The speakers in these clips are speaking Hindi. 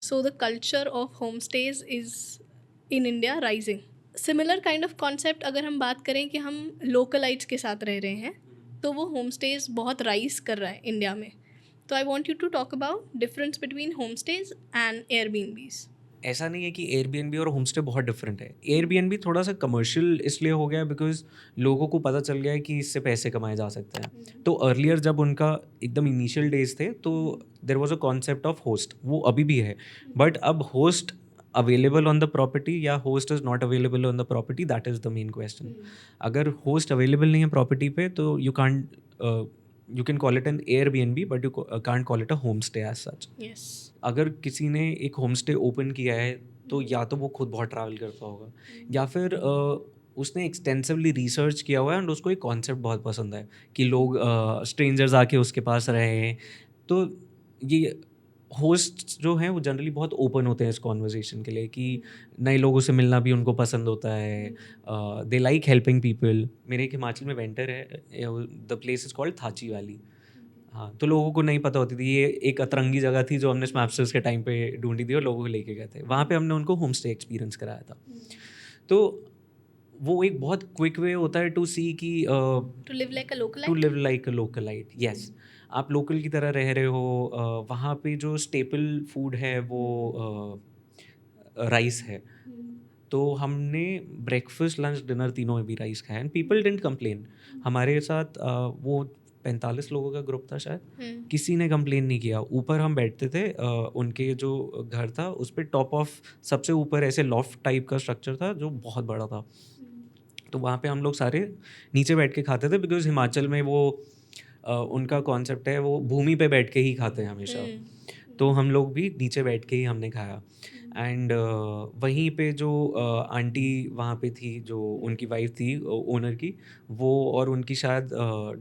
So the culture of homestays is in India rising. Similar kind of concept अगर हम बात करें कि हम लोकलाइट्स के साथ रह रहे हैं, तो वो होम स्टेज बहुत राइज कर रहा है इंडिया में. तो I want you to talk about difference between home stage and Airbnbs. ऐसा नहीं है कि एयरबीएनबी और होमस्टे बहुत डिफरेंट है. एयरबीएनबी थोड़ा सा कमर्शियल इसलिए हो गया बिकॉज लोगों को पता चल गया है कि इससे पैसे कमाए जा सकते हैं. तो अर्लियर जब उनका एकदम इनिशियल डेज थे तो there was a concept of host, वो अभी भी है. बट अब host available on the property या host is not available on the property, that is the main question. अगर होस्ट अवेलेबल नहीं है प्रॉपर्टी पे तो you can call it an Airbnb, but you can't call it a homestay as such. Yes. अगर किसी ने एक होमस्टे ओपन किया है तो या तो वो खुद बहुत ट्रैवल करता होगा या फिर उसने एक्सटेंसिवली रिसर्च किया हुआ है एंड उसको एक कॉन्सेप्ट बहुत पसंद है कि लोग स्ट्रेंजर्स आके उसके पास रहे हैं. तो ये होस्ट जो हैं वो जनरली बहुत ओपन होते हैं इस कॉन्वर्जेसन के लिए कि नए लोगों से मिलना भी उनको पसंद होता है. They like helping people. मेरे एक हिमाचल में वेंटर है, the place is called Thachi valley. हाँ, तो लोगों को नहीं पता होती थी, ये एक अतरंगी जगह थी जो हमने स्नैपचैट के टाइम पे ढूंढी थी और लोगों को लेके गए थे. वहाँ पे हमने उनको होम स्टे एक्सपीरियंस कराया था. तो वो एक बहुत क्विक वे होता है टू सी कि to live like a localite. To live like a localite. Yes, आप लोकल की तरह रह रहे हो. वहाँ पे जो स्टेपल फूड है वो राइस है. तो हमने ब्रेकफास्ट लंच डिनर तीनों में भी राइस खाया एंड पीपल डिडंट कंप्लेन. हमारे साथ वो 45 लोगों का ग्रुप था शायद, किसी ने कंप्लेन नहीं किया. ऊपर हम बैठते थे, उनके जो घर था उस पर टॉप ऑफ सबसे ऊपर ऐसे लॉफ्ट टाइप का स्ट्रक्चर था जो बहुत बड़ा था. तो वहाँ पे हम लोग सारे नीचे बैठ के खाते थे बिकॉज हिमाचल में वो उनका कॉन्सेप्ट है, वो भूमि पे बैठ के ही खाते हैं हमेशा. तो हम लोग भी नीचे बैठ के ही हमने खाया. एंड वहीं पे जो आंटी वहाँ पे थी, जो उनकी वाइफ थी ओनर की, वो और उनकी शायद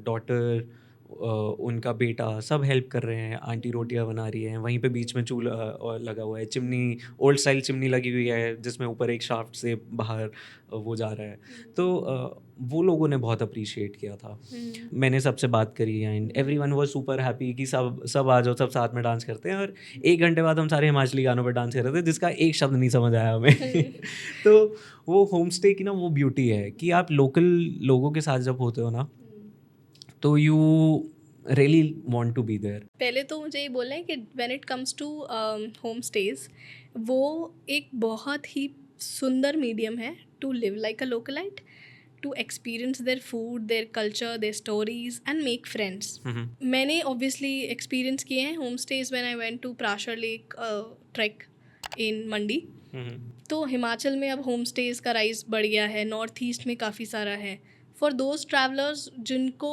डॉटर, उनका बेटा, सब हेल्प कर रहे हैं. आंटी रोटियां बना रही हैं, वहीं पे बीच में चूल्हा लगा हुआ है, चिमनी, ओल्ड स्टाइल चिमनी लगी हुई है जिसमें ऊपर एक शाफ्ट से बाहर वो जा रहा है. तो वो लोगों ने बहुत अप्रिशिएट किया था. मैंने सबसे बात करी and everyone was super happy कि सब सब आ जाओ, सब साथ में डांस करते हैं. और 1 घंटे बाद हम सारे हिमाचली गानों पर डांस कर रहे थे जिसका एक शब्द नहीं समझ आया हमें. तो वो होम स्टे की ना वो ब्यूटी है कि आप लोकल लोगों के साथ जब होते हो ना तो you really want to be there. पहले तो मुझे ये बोलना है कि when it comes to homestays, वो एक बहुत ही सुंदर मीडियम है to live like a localite, to experience their food, their culture, their stories and make friends. मैंने ऑब्वियसली एक्सपीरियंस किए हैं homestays when I went to Prashar lake trek in Mandi. तो हिमाचल में अब होम स्टेज का राइज बढ़ गया है, नॉर्थ ईस्ट में काफ़ी सारा है. फॉर दोज ट्रैवलर्स जिनको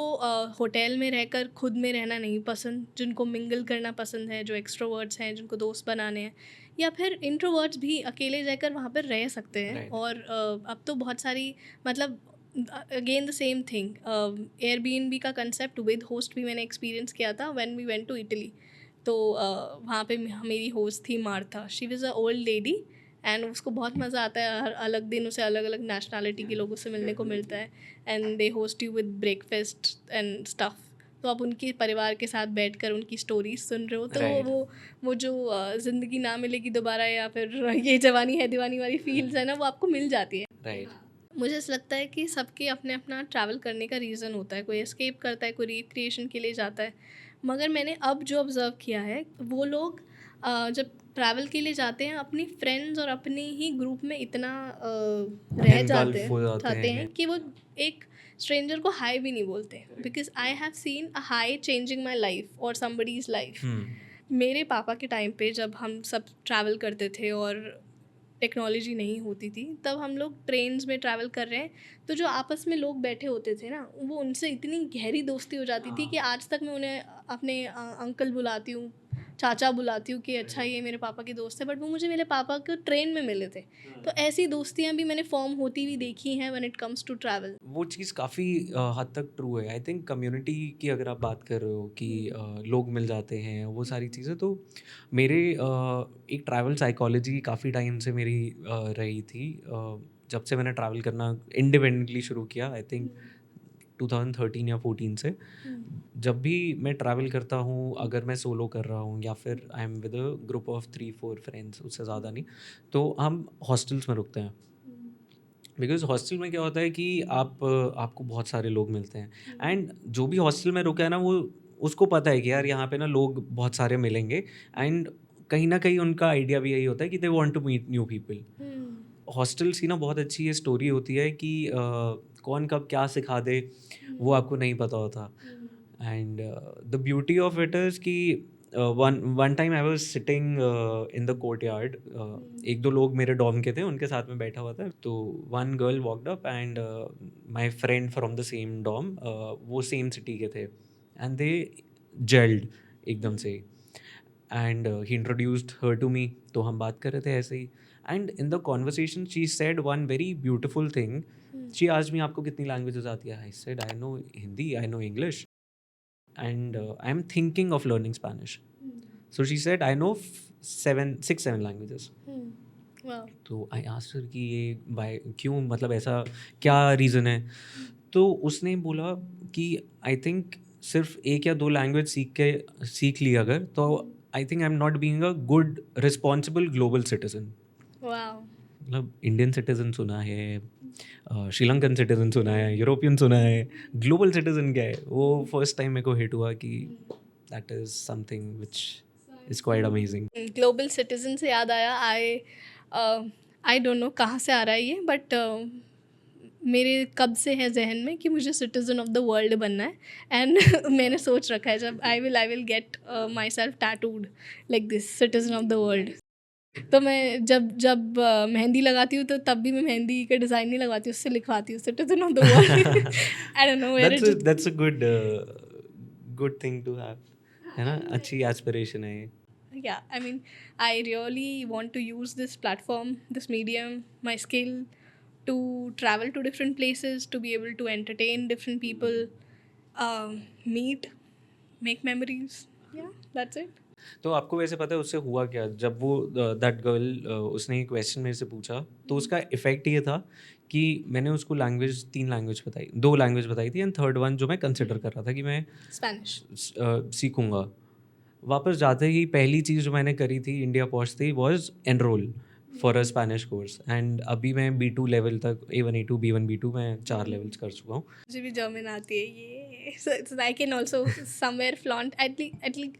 होटल में रहकर खुद में रहना नहीं पसंद, जिनको मिंगल करना पसंद है, जो एक्सट्रोवर्ट्स हैं, जिनको दोस्त बनाने हैं, या फिर इंट्रोवर्ट्स भी अकेले जाकर वहाँ पर रह सकते हैं. और अब तो बहुत सारी, मतलब again the same thing, Airbnb का कंसेप्ट विद होस्ट भी मैंने एक्सपीरियंस किया था when we went to Italy. तो वहाँ पे मेरी होस्ट थी Martha. She was a old lady and उसको बहुत मज़ा आता है. हर अलग दिन उसे अलग अलग नेशनैलिटी के लोगों से मिलने को मिलता है. And they host you with breakfast and stuff. तो आप उनके परिवार के साथ बैठकर उनकी स्टोरीज सुन रहे हो, तो Right. वो जो ज़िंदगी ना मिलेगी दोबारा, या फिर ये जवानी है दीवानी वाली फील्स है ना, वो आपको मिल जाती है. राइट. मुझे ऐसा लगता है कि सबके अपने अपना ट्रैवल करने का रीज़न होता है. कोई एस्केप करता है, कोई रिक्रिएशन के लिए जाता है. मगर मैंने अब जो ऑब्ज़र्व किया है, वो लोग जब ट्रैवल के लिए जाते हैं अपनी फ्रेंड्स और अपने ही ग्रुप में इतना रह Engulf हो जाते हैं हैं. कि वो एक स्ट्रेंजर को हाई भी नहीं बोलते. Because I have seen a high changing my life और समबडीज़ लाइफ. मेरे पापा के टाइम पे जब हम सब ट्रैवल करते थे और टेक्नोलॉजी नहीं होती थी, तब हम लोग ट्रेन्स में ट्रैवल कर रहे हैं, तो जो आपस में लोग बैठे होते थे ना, वो उनसे इतनी गहरी दोस्ती हो जाती थी कि आज तक मैं उन्हें अपने अंकल बुलाती हूँ, चाचा बुलाती हूँ कि अच्छा ये मेरे पापा के दोस्त है, बट वो मुझे मेरे पापा के ट्रेन में मिले थे. तो ऐसी दोस्तियाँ भी मैंने फॉर्म होती हुई देखी हैं when it comes to travel. वो चीज़ काफ़ी हद तक ट्रू है. आई थिंक कम्युनिटी की अगर आप बात कर रहे हो कि लोग मिल जाते हैं, वो सारी चीज़ें, तो मेरे एक ट्रैवल साइकोलॉजी काफ़ी टाइम से मेरी रही थी. जब से मैंने ट्रैवल करना इंडिपेंडेंटली शुरू किया, आई थिंक 2013 या 14 से। जब भी मैं ट्रैवल करता हूँ, अगर मैं सोलो कर रहा हूँ या फिर I am with a group of 3-4 friends, उससे ज़्यादा नहीं, तो हम हॉस्टल्स में रुकते हैं। बिकॉज हॉस्टल में क्या होता है कि आपको बहुत सारे लोग मिलते हैं, एंड जो भी हॉस्टल में रुका है ना, वो उसको पता है कि यार यहाँ पे ना लोग बहुत सारे मिलेंगे, एंड कहीं ना कहीं उनका आइडिया भी यही होता है कि they want to meet new people. Hostels की ना बहुत अच्छी ये स्टोरी होती है कि कौन कब क्या सिखा दे वो आपको नहीं पता होता। And the beauty of it is कि one time I was sitting in the courtyard, एक दो लोग मेरे डॉर्म के थे, उनके साथ में बैठा हुआ था, तो one girl walked up and my friend from the same dorm, वो सेम सिटी के थे, एंड दे जेल्ड एकदम से, and he introduced her to me. तो हम बात कर रहे थे ऐसे ही, and in the conversation she said one very beautiful thing. She asked me आपको कितनी लैंग्वेजेस आती है? I said I know Hindi, I know English, and I'm thinking of learning Spanish. So she said, I know 6-7 languages. Wow. तो आई आस्क्ड हर कि ये बाय क्यों, मतलब ऐसा क्या रीज़न है? तो उसने बोला कि आई थिंक सिर्फ एक या दो लैंग्वेज सीख ली अगर, तो I think I am not being a good responsible global citizen. Wow. मतलब इंडियन सिटीजन सुना है, श्रीलंकन सिटीजन सुना है, यूरोपियन सुना है, ग्लोबल सिटीजन क्या है? वो फर्स्ट टाइम मेरे को हिट हुआ कि that is something which is quite amazing. Global citizen से याद आया, आई डोंट नो कहाँ से आ रहा है ये, बट मेरे कब से है जहन में कि मुझे सिटीज़न ऑफ द वर्ल्ड बनना है, एंड मैंने सोच रखा है जब I will get my self tattooed like this, citizen of the world. तो मैं जब जब मेहंदी लगाती हूँ तो तब भी मैं मेहंदी का डिज़ाइन नहीं लगाती, उससे लिखवाती हूँ citizen of the world. I don't know where it. That's a good thing to have, है ना? अच्छी एस्पिरेशन है ये। Yeah, I mean, I really want to use this platform, this medium, my skill to travel to different places, to be able to entertain different people, meet, make memories. Yeah, that's it. तो आपको वैसे पता है उससे हुआ क्या? जब वो दैट गर्ल उसने एक क्वेश्चन मेरे से पूछा, तो उसका इफ़ेक्ट ये था कि मैंने उसको 3 लैंग्वेज बताई, 2 लैंग्वेज बताई थी, एंड थर्ड वन जो मैं कंसिडर कर रहा था कि मैं Spanish. सीखूंगा। वापस जाते ही पहली चीज़ जो मैंने करी थी इंडिया पहुंचते he was enrol for a Spanish course, and अभी मैं B2 लेवल तक, A1 A2 B1 B2 मैं 4 लेवल्स कर चुका हूँ। मुझे भी जर्मन आती है ये, so I can also somewhere flaunt at least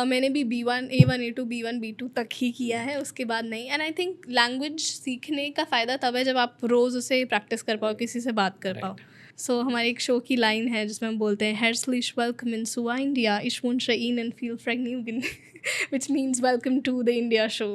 मैंने भी B1 A1 A2 B1 B2 तक ही किया है, उसके बाद नहीं। एंड आई थिंक लैंग्वेज सीखने का फ़ायदा तब है जब आप रोज़ उसे प्रैक्टिस कर पाओ, किसी से बात कर पाओ। सो हमारे एक शो की लाइन है जिसमें हम बोलते हैं herzlich willkommen zu India, ich wünsche Ihnen viel Vergnügen, which means welcome to the India show.